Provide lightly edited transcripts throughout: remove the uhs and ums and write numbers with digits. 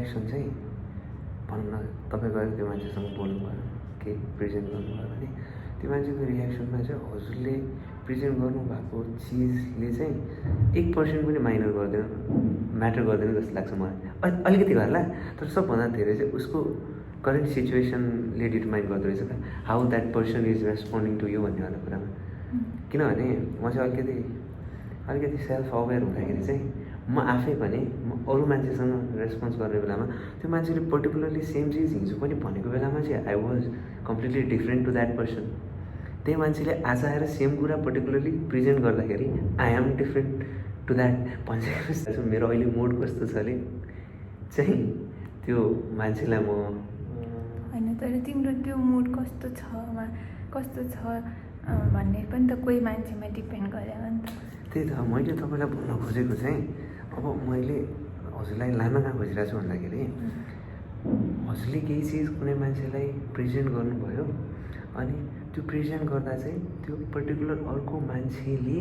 Reaction चाहिँ भनौँ न तपाईँ गएर त्यो मान्छेसँग बोल्नुभयो केही प्रेजेन्ट गर्नुभयो भने त्यो मान्छेको रियाक्सनमा चाहिँ हजुरले प्रेजेन्ट गर्नुभएको चिजले चाहिँ 1% पनि माइनर गर्दैन, म्याटर गर्दैन जस्तो लाग्छ मलाई। अलिकति गर्ला, तर सबभन्दा धेरै चाहिँ उसको करेन्ट सिचुएसनले डिटर्माइन गर्दो रहेछ क्या, how that person is responding to you भन्नेवाला कुरामा। किनभने म चाहिँ अलिकति सेल्फ अवेर हुँदाखेरि चाहिँ म आफै पनि अरू मान्छेसँग रेस्पोन्स गर्ने बेलामा त्यो मान्छेले पर्टिकुलरली सेम चिज हिजो पनि भनेको बेलामा चाहिँ I was completely different to that person. त्यही मान्छेले आज आएर सेम कुरा पर्टिकुलरली प्रेजेन्ट गर्दाखेरि I am different to that भन्छ। मेरो अहिले मुड कस्तो छ अरे चाहिँ त्यो मान्छेलाई म होइन, तर तिम्रो त्यो मुड कस्तो छ भन्ने पनि त कोही मान्छेमा डिपेन्ड गरे हो नि त। त्यही त मैले तपाईँलाई भन्न खोजेको चाहिँ अब मैले हजुरलाई लान कहाँ खोजिरहेको छु भन्दाखेरि हजुरले केही चिज कुनै मान्छेलाई प्रेजेन्ट गर्नुभयो अनि त्यो प्रेजेन्ट गर्दा चाहिँ त्यो पर्टिकुलर अर्को मान्छेले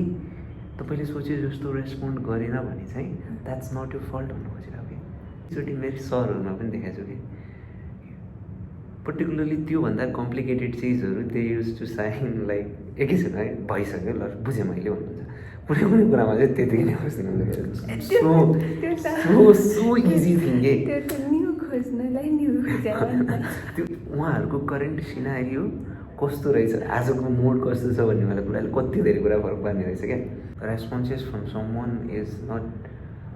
तपाईँले सोचे जस्तो रेस्पोन्ड गरेन भने चाहिँ द्याट्स नट यो फल्ट भन्नु खोजिरहेको कि। एकचोटि मेरो सरहरूमा पनि देखाएको छु कि पर्टिकुलरली त्योभन्दा कम्प्लिकेटेड चिजहरू they use to sign like एकैछिन है भइसक्यो ल बुझेँ मैले भन्नुहुन्छ, कुनै कुनै कुरामा चाहिँ त्यतिकै नै खोज्दिनुहुन्छ। सो इजी थिङ के त्यो उहाँहरूको करेन्ट सिनारियो कस्तो रहेछ, आजको मुड कस्तो छ भन्नेवाला कुराले कति धेरै कुरा फरक पार्ने रहेछ क्या। Responses from someone is not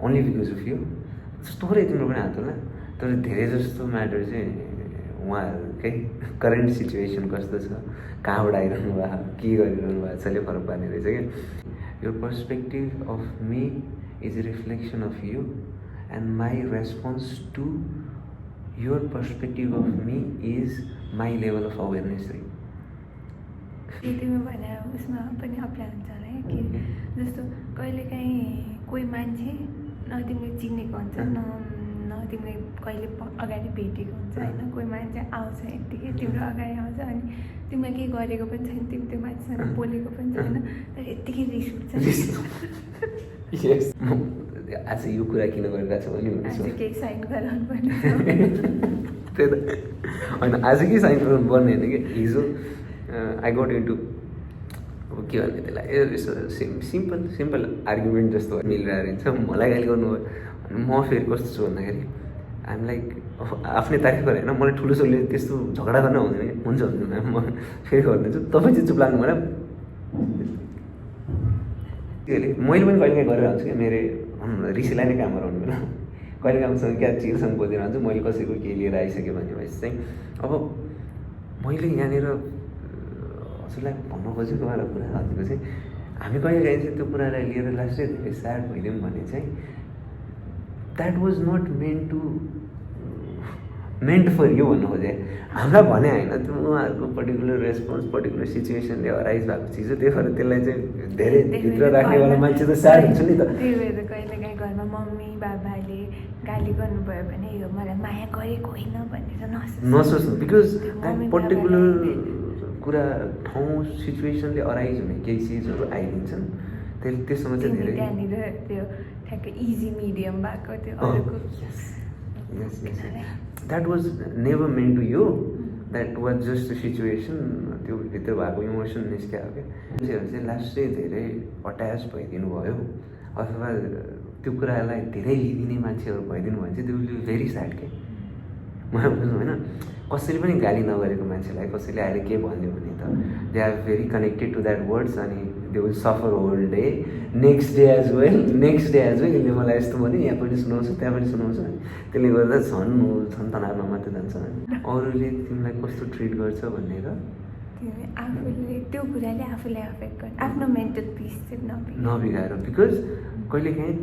only because of you, थोरै तिम्रो पनि हात होला, तर धेरै जस्तो म्याटर चाहिँ उहाँहरूकै करेन्ट सिचुएसन कस्तो छ, कहाँबाट आइरहनु भएको, के गरिरहनु भएको छले फरक पार्ने रहेछ क्या। Your perspective of me is a reflection of you and my response to your perspective of me is my level of awareness रे। तिमी भने उसमा पनि अप्लाई हुन्छ होला है कि जस्तो कहिलेकाहीँ कोही मान्छे न तिमीले चिनेको हुन्छ न तिमीले कहिले अगाडि भेटेको हुन्छ होइन, कोही मान्छे आउँछ यत्तिकै तिम्रो अगाडि आउँछ अनि तिमीलाई केही गरेको पनि छैन, तिमी त्यो मान्छेसँग बोलेको पनि छैन, तर यत्तिकै रिस उठ्छ। आज यो कुरा किन गरिरहेको छ भने केही साइन गराउनु पर्ने त्यही त होइन, आज के साइन गर्नु पर्ने होइन कि हिजो आई गोट इन्टु अब के भन्ने त्यसलाई सिम्पल आर्ग्युमेन्ट जस्तो मिलिरहेको रहेछ। मलाई गाली गर्नुभयो अनि म फेरि कस्तो छु भन्दाखेरि आइएम लाइक आफ्नै तारिफ गरेँ होइन, मलाई ठुलोसोले त्यस्तो झगडा गर्न हुँदैन, हुन्छ हुँदैन, म फेरि गरिदिन्छु, तपाईँ चाहिँ चुप लाग्नु भएन। त्यसले मैले पनि कहिले काहीँ गरेर हुन्छु क्या, मेरो रिसीलाई नै काम गराउनु बेला कहिले कामसँग क्या चिरसँग बोलिरहन्छु, मैले कसैको केही लिएर आइसकेँ भनेपछि चाहिँ अब मैले यहाँनिर हजुरलाई भन्न खोजेको वाला कुरा हजुरको चाहिँ हामी कहिले काहीँ चाहिँ त्यो कुरालाई लिएर लास्टै धेरै स्याड भइदिउँ भने चाहिँ that was not meant for you भन्नु खोजेँ। हामीलाई भने होइन, त्यो उहाँहरूको पर्टिकुलर रेस्पोन्स पर्टिकुलर सिचुएसनले अराइज भएको चिज हो, त्यही भएर त्यसलाई चाहिँ धेरै भित्र राख्नेवाला मान्छे त स्याड हुन्छ नि त। त्यही भएर कहिलेकाहीँ घरमा मम्मी बाबाले गाली गर्नुभयो भने यो मलाई माया गरेको होइन भनेर नसोच्नु, बिकज द्याट पर्टिकुलर कुरा ठाउँ सिचुएसनले अराइज हुने केही चिजहरू आइदिन्छन्, त्यसमा चाहिँ धेरै त्यहाँनिर त्यो ठ्याक्कै इजी मिडियम भएको त्यो अरूको that was never meant to you, that was just a situation, त्यो भित्र भएको इमोसन निस्क्यायो क्या। मान्छेहरू चाहिँ लास्ट चाहिँ धेरै अट्याच भइदिनु भयो अथवा त्यो कुरालाई धेरै लिदिने मान्छेहरू भइदिनु भने चाहिँ त्यो विल बी भेरी स्याड के। मलाई बुझ्नु होइन, कसैले पनि गाली नगरेको मान्छेलाई कसैले आएर के भनिदियो भने त they are very connected to that words अनि they will suffer whole day, next day as well यसले मलाई यस्तो भने यहाँ पनि सुनाउँछ त्यहाँ पनि सुनाउँछ, त्यसले गर्दा झन् तनावमा मात्रै जान्छ। अरूले तिमीलाई कस्तो ट्रिट गर्छ भनेर आफूले त्यो कुराले आफूलाई अफेक्ट गर्छ, आफ्नो मेन्टल पिस चाहिँ नबिगाएर, बिकज कहिलेकाहीँ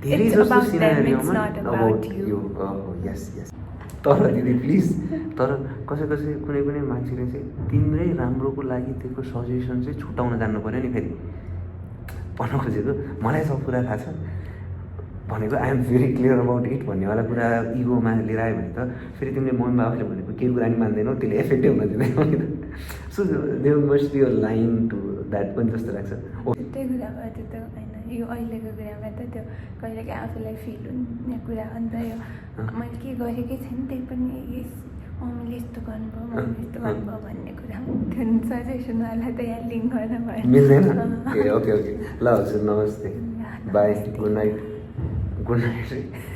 धेरै जस्तो सिनारियोमा अबाउट यु। यस तर दिदी प्लिज, तर कसै कुनै मान्छेले चाहिँ तिम्रै राम्रोको लागि त्यसको सजेसन चाहिँ छुट्याउन जान्नु पऱ्यो नि। फेरि भन्न खोजेको मलाई सब कुरा थाहा छ भनेको I am very clear about it भन्नेवाला कुरा इगोमा लिएर आयो भने त फेरि तिमीले मम्मी बाबाले भनेको केही कुरा नि मान्दैनौ, त्यसले एफेक्टै हुन दिँदैनौ नि त। So there must be a line to that पनि जस्तो लाग्छ। त्यही कुरा भयो त्यो त होइन यो अहिलेको कुरामा त त्यो कहिलेकाहीँ आफूलाई फिल हुने कुरा हो नि त यो मैले के गरेकै छैन त्यही पनि मैले यस्तो गर्नुभयो मैले यस्तो गर्नुभयो भन्ने कुरा त्यो सजेसनवाला त यहाँ लिङ्क गर्न भयो मिल्दैन ए ओके ओके ल हजुर नमस्ते बाई गुड नाइट